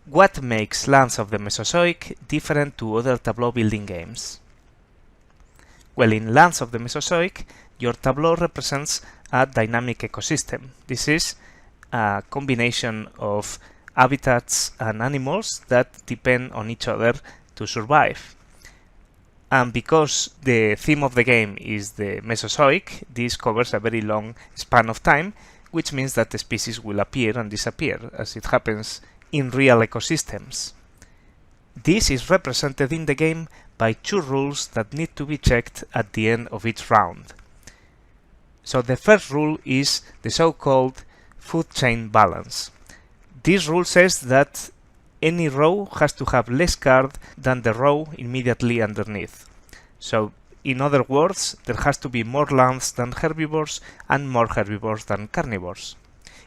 What makes Lands of the Mesozoic different to other tableau building games? Well, in Lands of the Mesozoic, your tableau represents a dynamic ecosystem. This is a combination of habitats and animals that depend on each other to survive. And because the theme of the game is the Mesozoic, this covers a very long span of time, which means that the species will appear and disappear, as it happens in real ecosystems. This is represented in the game by two rules that need to be checked at the end of each round. So the first rule is the so-called food chain balance. This rule says that any row has to have less cards than the row immediately underneath. So, in other words, there has to be more lands than herbivores and more herbivores than carnivores.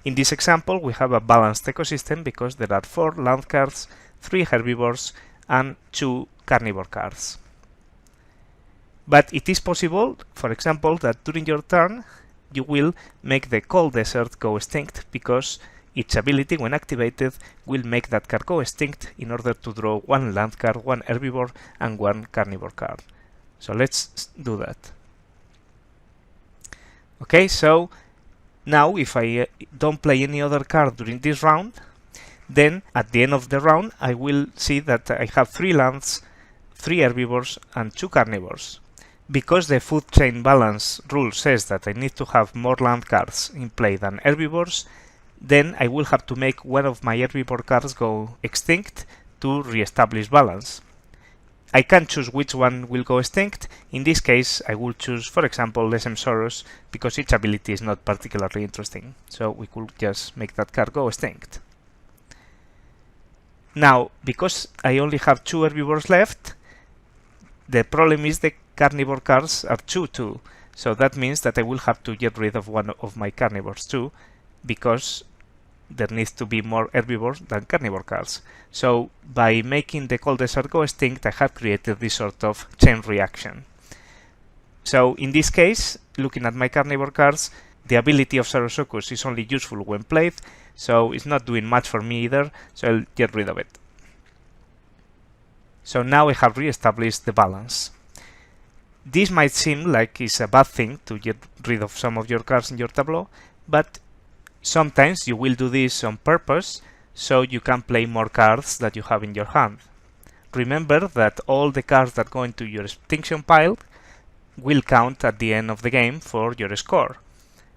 In this example, we have a balanced ecosystem because there are 4 land cards, 3 herbivores, and 2 carnivore cards. But it is possible, for example, that during your turn, you will make the cold desert go extinct because its ability, when activated, will make that card go extinct in order to draw 1 land card, 1 herbivore, and 1 carnivore card. So let's do that. Okay, so now if I don't play any other card during this round, then at the end of the round I will see that I have 3 lands, 3 herbivores, and 2 carnivores. Because the food chain balance rule says that I need to have more land cards in play than herbivores, then I will have to make one of my herbivore cards go extinct to re-establish balance. I can choose which one will go extinct. In this case, I will choose, for example, Lesemsaurus, because its ability is not particularly interesting. So we could just make that card go extinct. Now, because I only have 2 herbivores left, the problem is the carnivore cards are 2 too. So that means that I will have to get rid of one of my carnivores too, because there needs to be more herbivores than carnivore cards. So by making the cold desert go extinct, I have created this sort of chain reaction. So in this case, looking at my carnivore cards, the ability of Saurosuchus is only useful when played, so it's not doing much for me either, so I'll get rid of it. So now I have re-established the balance. This might seem like it's a bad thing to get rid of some of your cards in your tableau, but sometimes you will do this on purpose so you can play more cards that you have in your hand. Remember that all the cards that go into your extinction pile will count at the end of the game for your score.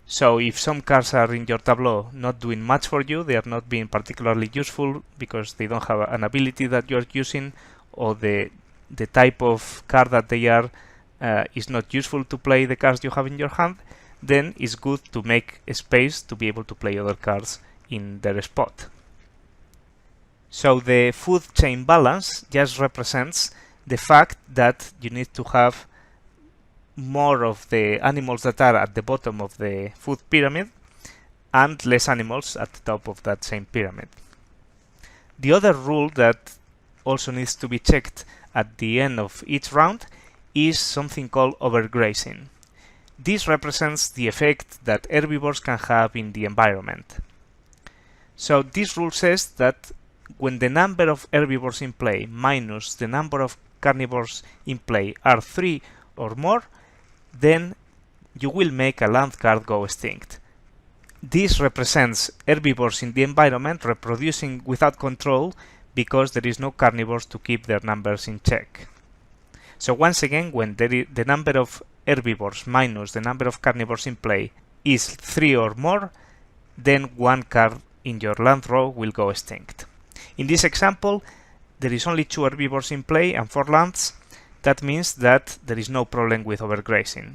So if some cards are in your tableau not doing much for you, they are not being particularly useful because they don't have an ability that you're using, or the type of card that they are is not useful to play the cards you have in your hand, then it's good to make a space to be able to play other cards in their spot. So the food chain balance just represents the fact that you need to have more of the animals that are at the bottom of the food pyramid and less animals at the top of that same pyramid. The other rule that also needs to be checked at the end of each round is something called overgrazing. This represents the effect that herbivores can have in the environment. So this rule says that when the number of herbivores in play minus the number of carnivores in play are 3 or more, then you will make a land card go extinct. This represents herbivores in the environment reproducing without control because there is no carnivores to keep their numbers in check. So once again, when the number of herbivores minus the number of carnivores in play is 3 or more, then one card in your land row will go extinct. In this example, there is only 2 herbivores in play and 4 lands. That means that there is no problem with overgrazing.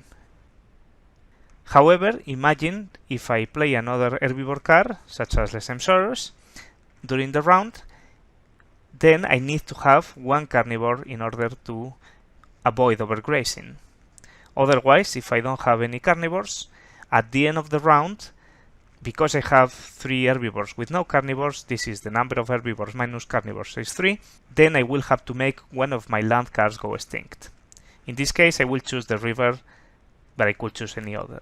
However, imagine if I play another herbivore card, such as Lesemsaurus, during the round, then I need to have 1 carnivore in order to avoid overgrazing. Otherwise, if I don't have any carnivores, at the end of the round, because I have 3 herbivores with no carnivores, this is the number of herbivores minus carnivores is 3, then I will have to make one of my land cards go extinct. In this case, I will choose the river, but I could choose any other.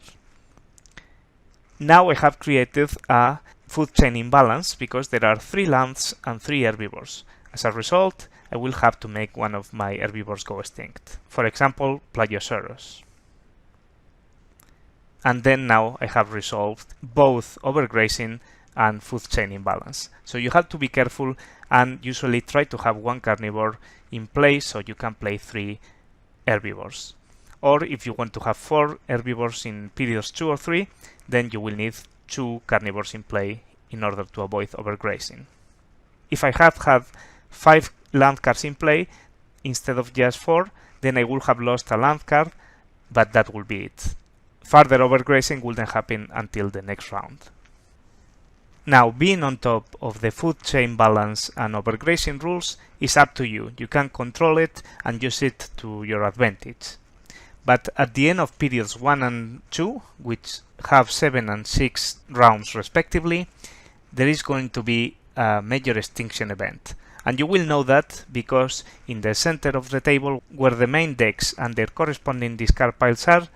Now I have created a food chain imbalance because there are 3 lands and 3 herbivores. As a result, I will have to make one of my herbivores go extinct. For example, Plagiosaurus. And then now I have resolved both overgrazing and food chain imbalance. So you have to be careful and usually try to have 1 carnivore in place so you can play 3 herbivores. Or if you want to have 4 herbivores in periods 2 or 3, then you will need 2 carnivores in play in order to avoid overgrazing. If I had 5 land cards in play instead of just 4, then I would have lost a land card, but that will be it. Further overgrazing wouldn't happen until the next round. Now, being on top of the food chain balance and overgrazing rules is up to you. You can control it and use it to your advantage. But at the end of periods 1 and 2, which have 7 and 6 rounds respectively, there is going to be a major extinction event. And you will know that because in the center of the table, where the main decks and their corresponding discard piles are,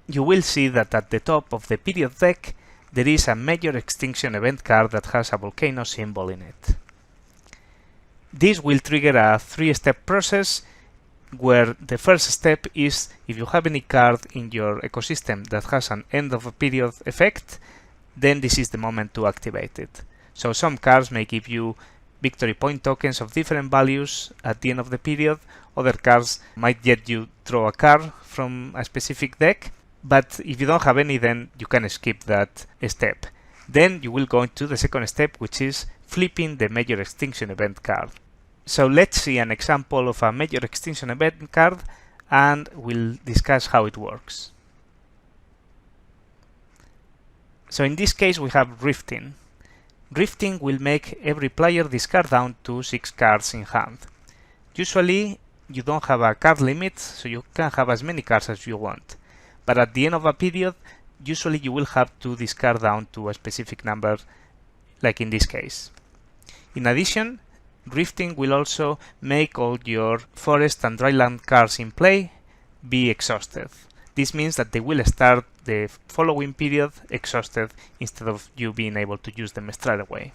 you will see that at the top of the period deck, there is a major extinction event card that has a volcano symbol in it. This will trigger a 3-step process where the first step is if you have any card in your ecosystem that has an end of a period effect, then this is the moment to activate it. So some cards may give you victory point tokens of different values at the end of the period. Other cards might get you draw a card from a specific deck, but if you don't have any, then you can skip that step. Then you will go into the second step, which is flipping the major extinction event card. So let's see an example of a major extinction event card and we'll discuss how it works. So in this case we have Rifting. Rifting will make every player discard down to 6 cards in hand. Usually you don't have a card limit, so you can have as many cards as you want. But at the end of a period, usually you will have to discard down to a specific number, like in this case. In addition, Rifting will also make all your forest and dryland cards in play be exhausted. This means that they will start the following period exhausted instead of you being able to use them straight away.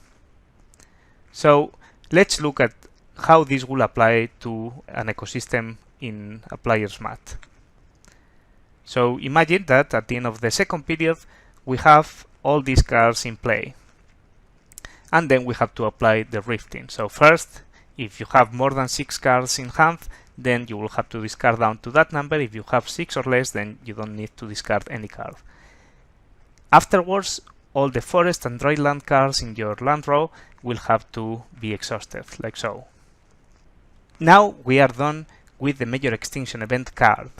So let's look at how this will apply to an ecosystem in a player's mat. So imagine that at the end of the second period we have all these cards in play. And then we have to apply the Rifting. So first, if you have more than 6 cards in hand, then you will have to discard down to that number. If you have 6 or less, then you don't need to discard any card. Afterwards, all the forest and dryland cards in your land row will have to be exhausted, like so. Now we are done with the major extinction event card.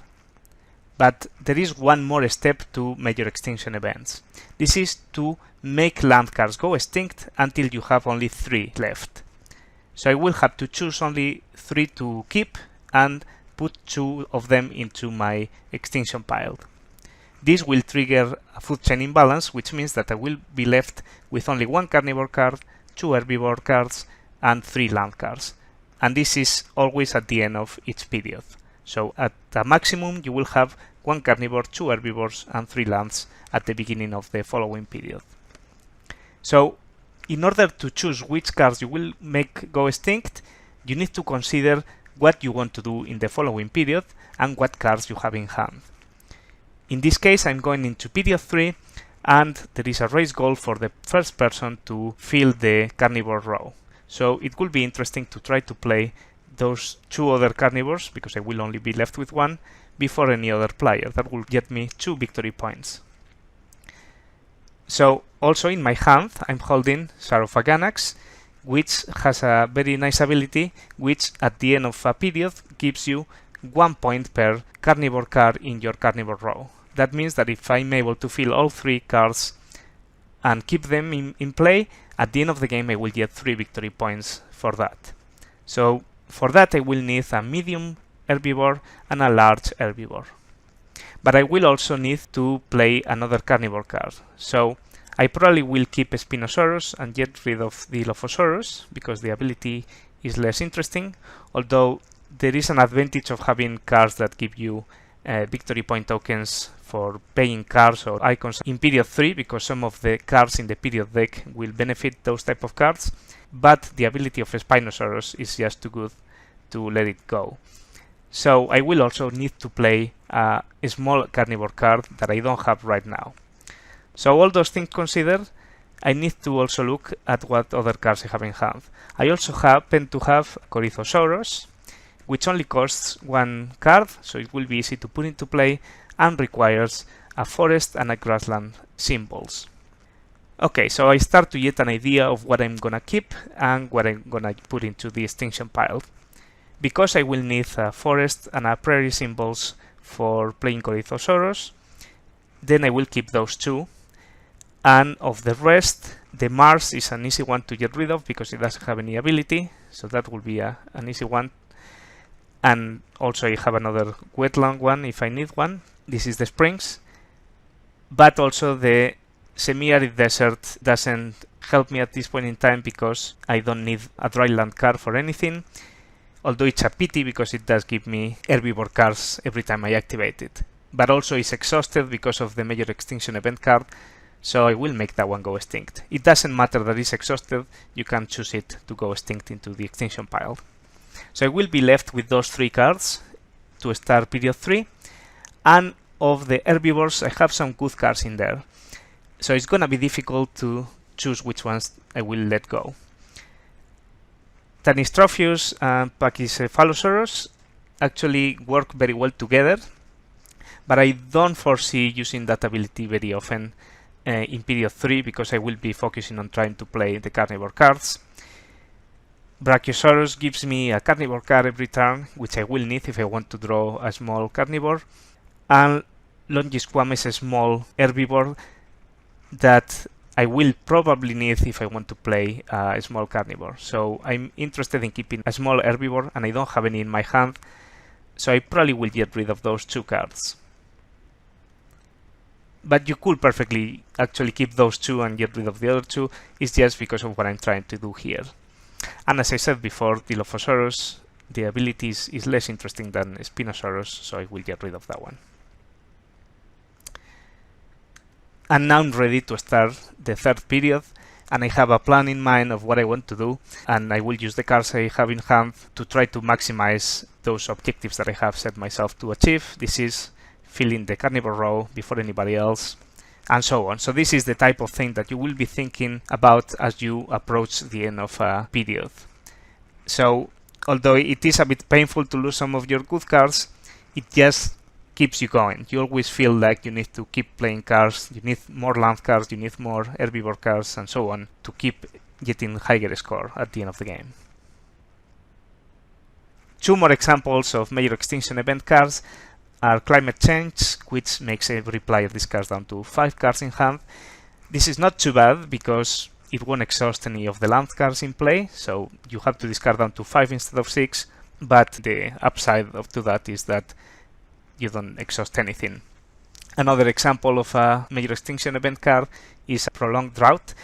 But there is one more step to major extinction events. This is to make land cards go extinct until you have only 3 left. So I will have to choose only 3 to keep and put 2 of them into my extinction pile. This will trigger a food chain imbalance, which means that I will be left with only 1 carnivore card, 2 herbivore cards, and 3 land cards. And this is always at the end of each period. So at the maximum, you will have 1 carnivore, 2 herbivores, and 3 lands at the beginning of the following period. So in order to choose which cards you will make go extinct, you need to consider what you want to do in the following period and what cards you have in hand. In this case, I'm going into period 3, and there is a race goal for the first person to fill the carnivore row. So it will be interesting to try to play those 2 other carnivores, because I will only be left with 1, before any other player. That will get me 2 victory points. So also in my hand I'm holding Sarophaganax, which has a very nice ability which at the end of a period gives you 1 point per carnivore card in your carnivore row. That means that if I'm able to fill all 3 cards and keep them in play, at the end of the game I will get 3 victory points for that. So for that I will need a medium herbivore and a large herbivore. But I will also need to play another carnivore card. So I probably will keep Spinosaurus and get rid of the Dilophosaurus because the ability is less interesting, although there is an advantage of having cards that give you victory point tokens for paying cards or icons in period 3, because some of the cards in the period deck will benefit those type of cards, but the ability of Spinosaurus is just too good to let it go. So I will also need to play a small carnivore card that I don't have right now. So all those things considered, I need to also look at what other cards I have in hand. I also happen to have Corythosaurus, which only costs 1 card, so it will be easy to put into play and requires a forest and a grassland symbols. Okay, so I start to get an idea of what I'm gonna keep and what I'm gonna put into the extinction pile. Because I will need a forest and a prairie symbols for playing Corythosaurus, then I will keep those 2. And of the rest, the Mars is an easy one to get rid of because it doesn't have any ability, so that will be an easy one. And also I have another wetland one if I need one. This is the Springs. But also the semi-arid desert doesn't help me at this point in time because I don't need a dryland card for anything. Although it's a pity because it does give me herbivore cards every time I activate it. But also it's exhausted because of the major extinction event card, so I will make that one go extinct. It doesn't matter that it's exhausted, you can choose it to go extinct into the extinction pile. So I will be left with those 3 cards to start period 3, and of the herbivores I have some good cards in there. So it's gonna be difficult to choose which ones I will let go. Tanistropheus and Pachycephalosaurus actually work very well together, but I don't foresee using that ability very often in period 3 because I will be focusing on trying to play the carnivore cards. Brachiosaurus gives me a carnivore card every turn, which I will need if I want to draw a small carnivore, and Longisquam is a small herbivore that I will probably need if I want to play a small carnivore. So I'm interested in keeping a small herbivore and I don't have any in my hand, so I probably will get rid of those 2 cards. But you could perfectly actually keep those 2 and get rid of the other 2, it's just because of what I'm trying to do here. And as I said before, Dilophosaurus, the ability is less interesting than Spinosaurus, so I will get rid of that one. And now I'm ready to start the 3rd period, and I have a plan in mind of what I want to do, and I will use the cards I have in hand to try to maximize those objectives that I have set myself to achieve. This is filling the carnivore row before anybody else, and so on. So this is the type of thing that you will be thinking about as you approach the end of a period. So although it is a bit painful to lose some of your good cards, it just keeps you going. You always feel like you need to keep playing cards, you need more land cards, you need more herbivore cards, and so on to keep getting higher score at the end of the game. 2 more examples of major extinction event cards are climate change, which makes every player discard down to 5 cards in hand. This is not too bad because it won't exhaust any of the land cards in play, so you have to discard down to 5 instead of 6, but the upside to that is that you don't exhaust anything. Another example of a major extinction event card is a prolonged drought,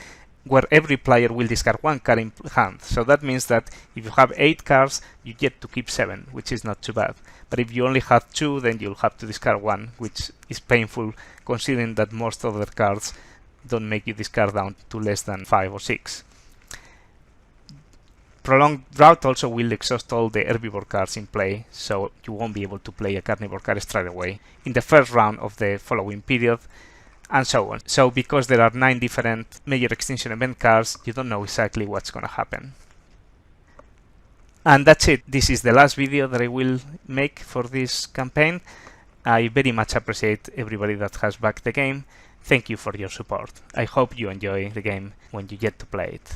where every player will discard 1 card in hand. So that means that if you have 8 cards, you get to keep 7, which is not too bad. But if you only have 2, then you'll have to discard 1, which is painful considering that most other cards don't make you discard down to less than 5 or 6. Prolonged drought also will exhaust all the herbivore cards in play, so you won't be able to play a carnivore card straight away in the first round of the following period, and so on. So because there are 9 different major extinction event cards, you don't know exactly what's gonna happen. And that's it. This is the last video that I will make for this campaign. I very much appreciate everybody that has backed the game. Thank you for your support. I hope you enjoy the game when you get to play it.